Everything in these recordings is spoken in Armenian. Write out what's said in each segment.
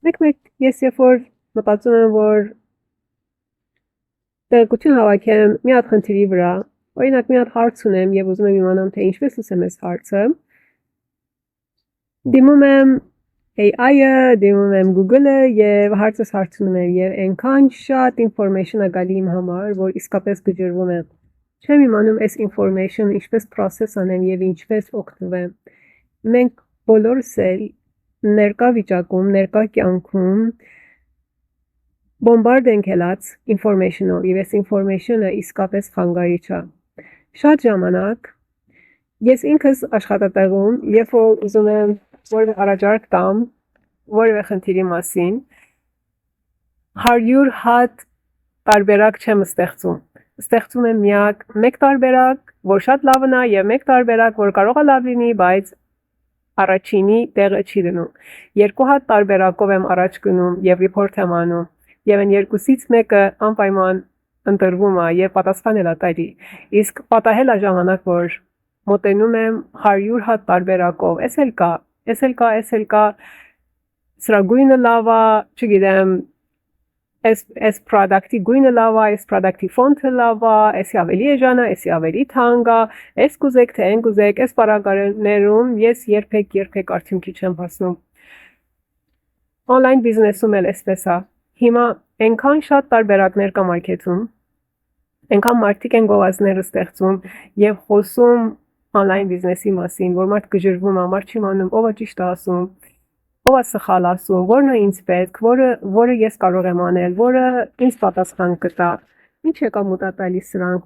Մեկ-մեկ ես երբ որ մտածում եմ, որ տեղեկություն հավաքեմ մի հատ խնդիրի վրա, օրինակ մի հատ հարց ունեմ եւ ուզում եմ իմանամ թե ինչպես լուծեմ այս հարցը, դիմում եմ AI-ը, դիմում եմ Google-ը եւ հարցս հարցնում եմ եւ այնքան շատ information-ը գալի իմ համար, որ իսկապես գժրվում եմ։ Չեմ իմանում այս information-ը ինչպես process անեմ եւ ինչպես օգտվեմ։ Մենք բոլորս էլ ներկա վիճակում, ներկա կյանքում բոմբարդ ենք ելած information-ով եւ այս information-ը իսկապես խանգարիչ է։ Շատ ժամանակ ես ինքս աշխատատեղում, երբ որ ուզում եմ որևէ առաջարկ տամ, որևէ խնդիրի մասին, 100 հատ տարբերակ չեմ ստեղծում։ Ստեղծում եմ միակ մեկ տարբերակ, որ շատ լավն է եւ մեկ տարբերակ, որ կարող է լավ լինի, բայց առաջինի տեղը չի դնում։ 2 հատ տարբերակով եմ առաջ գնում եւ report եմ անում եւ այն երկուսից մեկը անպայման ընտրվում է եւ պատասխան էլ է տալի։ Իսկ պատահել է ժամանակ, որ մոտենում եմ 100 հատ տարբերակով, էս էլ կա, սրա գույնը լավ է, չգիտեմ, այս product-ի գույնը լավ է, այս product-ի ֆոնտը լավ է, էսի ավելի էժան է, էսի ավելի թանկ է, էս կուզեք թե այն կուզեք, այս պարագաներում ես երբեք արդյունքի չեմ հասնում։ Online բիզնեսում էլ էսպես է։ Հիմա այնքան շատ տարբերակներ կա մարքեթում, այնքան մարդիկ են գովազդները ստեղծում եւ խոսում online բիզնեսի մասին, որ մարդ գժրվում է, մարդ չի իմանում ով է ճիշտ ասում, ով է սխալ ասում, որն է ինձ պետք, որը ես կարող եմ անել, որը ինձ պատասխան կտա։ Ինչ եկա մուտա տալիս սրանք,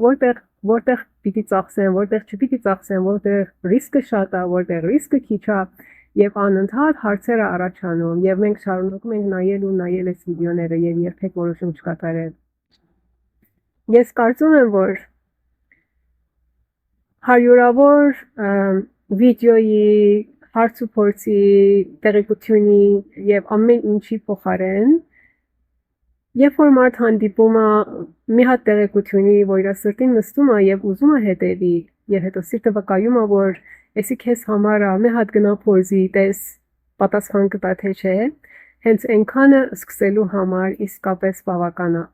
որտեղ պիտի ծախսեմ, որտեղ չպիտի ծախսեմ, որտեղ ռիսկը շատ է, որտեղ ռիսկը քիչ է եւ անընդհատ հարցեր է առաջանում եւ մենք շարունակում ենք նայել այս վիդեոները եւ երբեք որոշում չկատարել։ Ես կարծում եմ, որ հարյուրավոր վիդեոյի հարց ու փորձի տեղեկությունի եւ ամեն ինչի փոխարեն երբ որ մարդ հանդիպում է մի հատ տեղեկությունի, որ իր սրտին նստում է եւ ուզում է հետևի եւ հետո սիրտը վկայում է, որ էսի քեզ համար է, մի հատ գնա փորձի, տես պատասխան կտա թե չէ, հենց այնքանը սկսելու համար իսկապես բավական է։